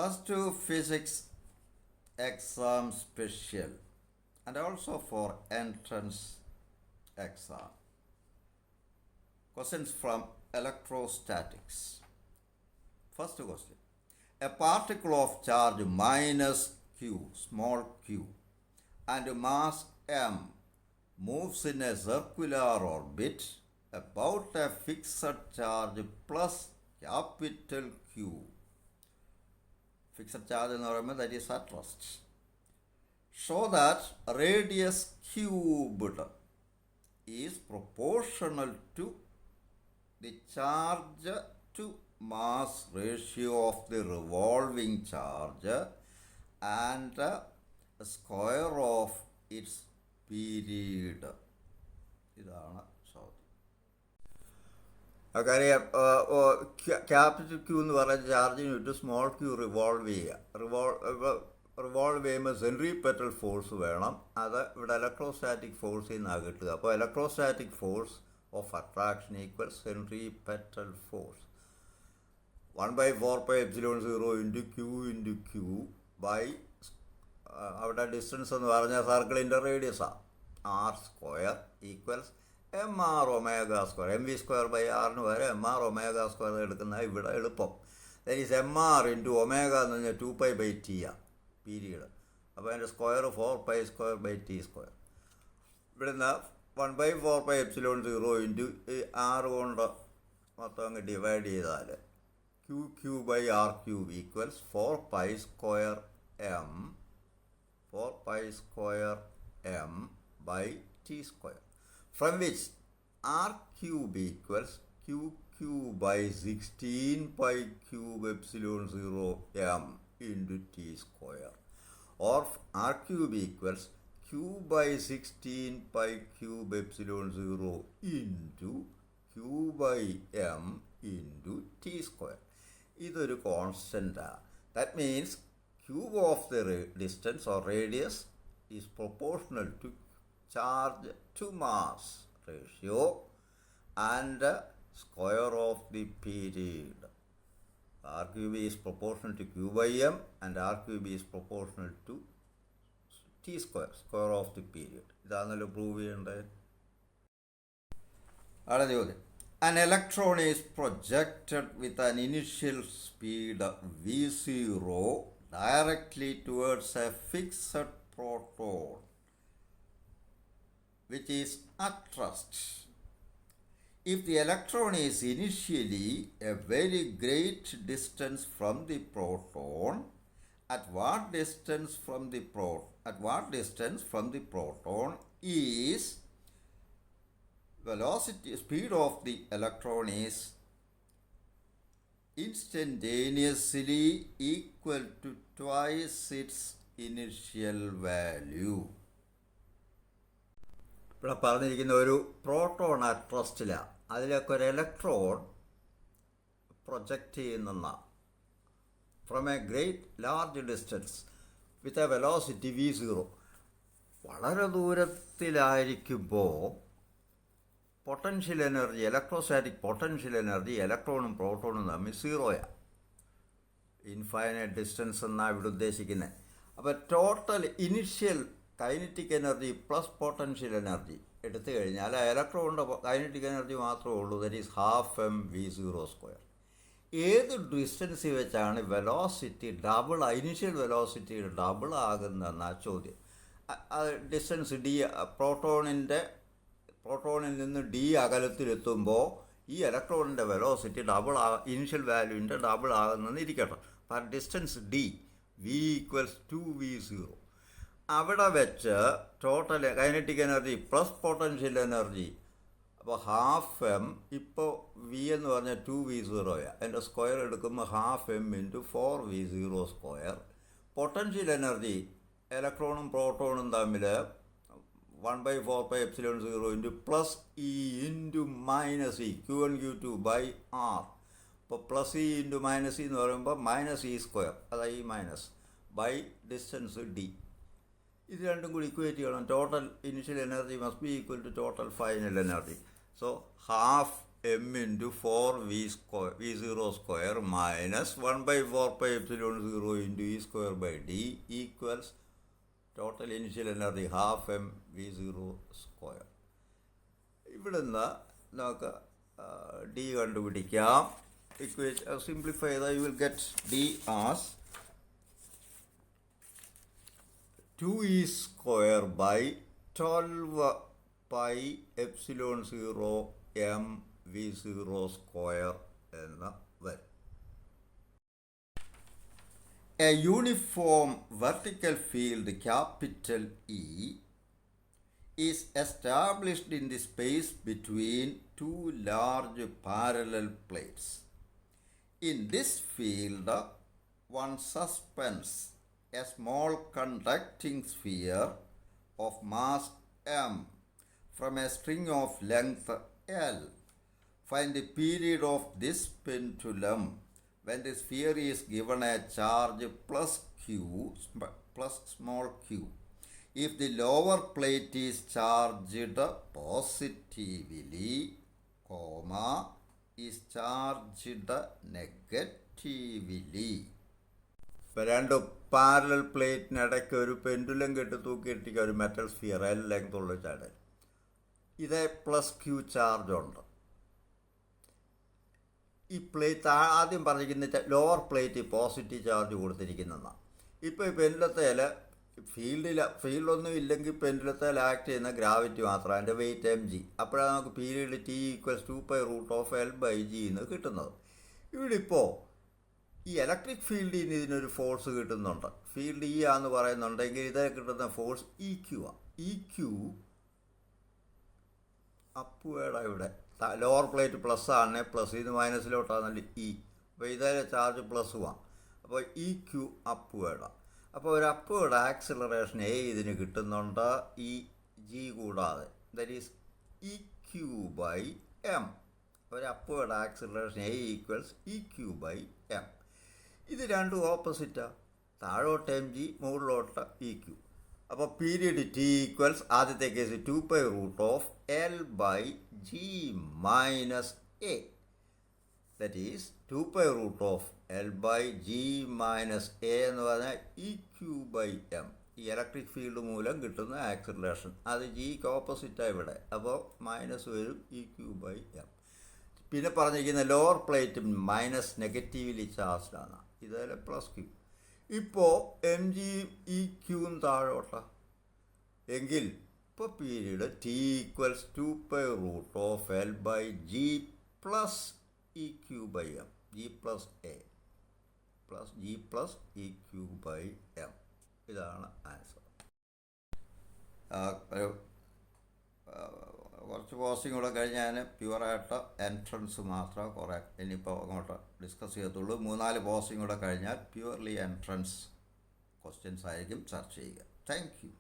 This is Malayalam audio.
Plus 2 physics exam special and also for entrance exam. Questions from electrostatics. First question. A particle of charge minus q, small q, and mass m moves in a circular orbit about a fixed charge plus capital Q. Fixed charge എന്ന് പറയുമ്പോൾ that is at rest. Show that radius cubed is proportional to the charge to mass ratio of the revolving charge and the square of its period. ഇതാണ് ചോദ്യം. കാര്യം ക്യാപിറ്റൽ ക്യൂ എന്ന് പറയുന്ന ചാർജിന് ചുറ്റും സ്മോൾ ക്യൂ റിവോൾവ് ചെയ്യുക. റിവോൾവ് ചെയ്യുമ്പോൾ സെൻട്രിപെറ്റൽ ഫോഴ്സ് വേണം. അത് ഇവിടെ ഇലക്ട്രോസ്റ്റാറ്റിക് ഫോഴ്സിൽ നിന്നാണ് കിട്ടുക. അപ്പോൾ electrostatic force of attraction equal centripetal force 1/4πε0 into Q into Q by അവിടെ ഡിസ്റ്റൻസ് എന്ന് പറഞ്ഞാൽ സർക്കിളിൻ്റെ റേഡിയസാണ് R square equals M R omega square. M V square by ആറിന് വരെ എം ആർ ഒമേഗ സ്ക്വയർ എടുക്കുന്ന ഇവിടെ എളുപ്പം. That is M R into omega എന്ന് പറഞ്ഞാൽ 2π/t ആണ് പീരീഡ്. അപ്പോൾ അതിൻ്റെ സ്ക്വയർ 4π²/t². ഇവിടുന്ന് 1/4πε0 ഇൻറ്റു ആറ് കൊണ്ട് മൊത്തം അങ്ങ് ഡിവൈഡ് ചെയ്താൽ Q/r³ equals 4π²m 4π²m/t², from which r³ equals Q/16π³ into t² or r³ equals Q/16π³ into Q/m into t². ഇതൊരു കോൺസ്റ്റൻ്റാണ്. That means cube of the distance or radius is proportional to charge to mass ratio and square of the period. r³ is proportional to Q/m and r³ is proportional to t², square of the period. ഇതാണല്ലോ പ്രൂവ് ചെയ്യേണ്ടത്. അടുത്ത ചോദ്യം. An electron is projected with an initial speed v0 directly towards a fixed proton which is at rest. If the electron is initially a very great distance from the proton, at what distance from the proton is velocity, speed of the electron is instantaneously equal to twice its initial value. ഇവിടെ പറഞ്ഞിരിക്കുന്ന ഒരു പ്രോട്ടോൺ അറ്റ് റെസ്റ്റിലാണ്. അതിലൊക്കെ ഒരു ഇലക്ട്രോൺ പ്രൊജക്റ്റ് ചെയ്യുന്ന from a great large distance with a velocity v0. വളരെ ദൂരത്തിലായിരിക്കുമ്പോൾ potential energy, electrostatic potential energy ഇലക്ട്രോണും പ്രോട്ടോണും തമ്മിൽ സീറോയാണ്. ഇൻഫൈനൈറ്റ് ഡിസ്റ്റൻസ് എന്നാണ് ഇവിടെ ഉദ്ദേശിക്കുന്നത്. അപ്പോൾ total initial kinetic energy plus potential energy എടുത്തു കഴിഞ്ഞാൽ ആ ഇലക്ട്രോണിൻ്റെ കൈനറ്റിക് എനർജി മാത്രമേ ഉള്ളൂ. That is 12m v0². ഏത് ഡിസ്റ്റൻസിൽ വെച്ചാണ് velocity double, initial velocity double ആകുന്നതെന്നാണ് ചോദ്യം. ഡിസ്റ്റൻസ് d, പ്രോട്ടോണിൽ നിന്ന് d അകലത്തിലെത്തുമ്പോൾ ഈ ഇലക്ട്രോണിൻ്റെ വെലോസിറ്റി ഇനിഷ്യൽ വാല്യൂവിൻ്റെ ഡബിൾ ആകുന്നതെന്ന് ഇരിക്കട്ടെ. അപ്പം ഡിസ്റ്റൻസ് d v = 2v0. അവിടെ വെച്ച് total kinetic energy plus potential energy അപ്പോൾ 12m. ഇപ്പോൾ v എന്ന് പറഞ്ഞാൽ 2v0. അതിൻ്റെ സ്ക്വയർ എടുക്കുമ്പോൾ 12m × 4v0². പൊട്ടൻഷ്യൽ എനർജി ഇലക്ട്രോണും പ്രോട്ടോണും തമ്മിൽ 1/4πε0 into plus E into minus E Q1 Q2 by R. ഇപ്പോൾ plus E into minus E എന്ന് പറയുമ്പോൾ -e², അതായത് ഈ മൈനസ് ബൈ ഡിസ്റ്റൻസ് d. ഇത് രണ്ടും കൂടി ഇക്വേറ്റ് ചെയ്യണം. Total initial energy must be equal to total final energy. So 12 m into 4v0 square minus 1 by 4 pi epsilon 0 into e square by d equals total initial energy half m v0 square. ഇവിടുന്ന് നമുക്ക് d കണ്ടുപിടിക്കാം. Simplify that, you will get d as 2e square by 12 pi epsilon 0 m v0 square എന്ന് വരും. A uniform vertical field capital E is established in the space between two large parallel plates. In this field, one suspends a small conducting sphere of mass m from a string of length L. Find the period of this pendulum when the sphere is given a charge plus q plus small q. If the lower plate is charged positively, is charged negatively. ഇപ്പോൾ രണ്ട് പാരലൽ പ്ലേറ്റിനിടയ്ക്ക് ഒരു പെൻഡുലം കെട്ടി തൂക്കിയിട്ടിരിക്കുക, ഒരു മെറ്റൽ സ്ഫിയർ എൽ ലെങ്ത് ഉള്ള ചാടൽ. ഇതേ പ്ലസ് ക്യൂ ചാർജ് ഉണ്ട്. ഈ പ്ലേറ്റ് ആദ്യം പറഞ്ഞിരിക്കുന്ന ലോവർ പ്ലേറ്റ് പോസിറ്റീവ് ചാർജ് കൊടുത്തിരിക്കുന്നതാണ്. ഇപ്പോൾ ഈ പെൻഡുലത്തേൽ ഫീൽഡൊന്നും ഇല്ലെങ്കിൽ പെൻഡുലത്തേൽ ആക്ട് ചെയ്യുന്ന ഗ്രാവിറ്റി മാത്രം, അതിൻ്റെ വെയിറ്റ് mg. അപ്പോഴാണ് നമുക്ക് പീരീഡ് t = 2π√L/g എന്ന് കിട്ടുന്നത്. ഇവിടെ ഇപ്പോൾ ഈ ഇലക്ട്രിക് ഫീൽഡിൽ നിന്ന് ഇതിനൊരു ഫോഴ്സ് കിട്ടുന്നുണ്ട്. ഫീൽഡ് E ആണെന്ന് പറയുന്നുണ്ടെങ്കിൽ ഇതേ കിട്ടുന്ന ഫോഴ്സ് EQ ആണ്. EQ അപ്വേഡാണ്. ഇവിടെ ലോവർ പ്ലേറ്റ് പ്ലസ് ആണ്, പ്ലസ് ഇത് മൈനസിലോട്ടാണല്ലോ E. അപ്പോൾ ഇതേ ചാർജ് പ്ലസ്സുമാണ്. അപ്പോൾ EQ അപ്വേഡാണ്. അപ്പോൾ ഒരു അപ്വേഡ് ആക്സിലറേഷൻ ഇതിന് കിട്ടുന്നുണ്ട്, ഈ ജി കൂടാതെ. That is EQ/m. ഒരു അപ്വേഡ് ആക്സിലറേഷൻ = EQ/m. ഇത് രണ്ടും ഓപ്പോസിറ്റാണ്. താഴോട്ട് mg, മുകളിലോട്ട് EQ. അപ്പോൾ പീരീഡ് t ഈക്വൽസ് ആദ്യത്തെ case 2π√L/g minus a. That is 2π√L/g minus a എന്ന് പറഞ്ഞാൽ EQ/m. ഈ ഇലക്ട്രിക് ഫീൽഡ് മൂലം കിട്ടുന്ന ആക്സിലറേഷൻ അത് ജിക്ക് ഓപ്പോസിറ്റാണ് ഇവിടെ. അപ്പോൾ മൈനസ് വരും EQ/m. പിന്നെ പറഞ്ഞിരിക്കുന്ന ലോവർ പ്ലേറ്റ് മൈനസ് നെഗറ്റീവ്ലി ചാർജ്ഡാണ്, ഇതേലെ പ്ലസ് ക്യൂ. ഇപ്പോൾ mg EQയും താഴോട്ടാണ് എങ്കിൽ ഇപ്പോൾ period t = 2π√L/g plus EQ/m, g plus a plus g plus EQ/m. ഇതാണ് ആൻസർ. കുറച്ച് പോസ്റ്റിംഗ് കൂടെ കഴിഞ്ഞാൽ പ്യുവറായിട്ട് എൻട്രൻസ് മാത്രമേ കുറേ ഇനിയിപ്പോൾ അങ്ങോട്ട് ഡിസ്കസ് ചെയ്യത്തുള്ളൂ. 3-4 പോസ്റ്റിംഗ് കൂടെ കഴിഞ്ഞാൽ പ്യുവർലി എൻട്രൻസ് ക്വസ്റ്റ്യൻസ് ആയിരിക്കും ചർച്ച ചെയ്യുക. Thank you.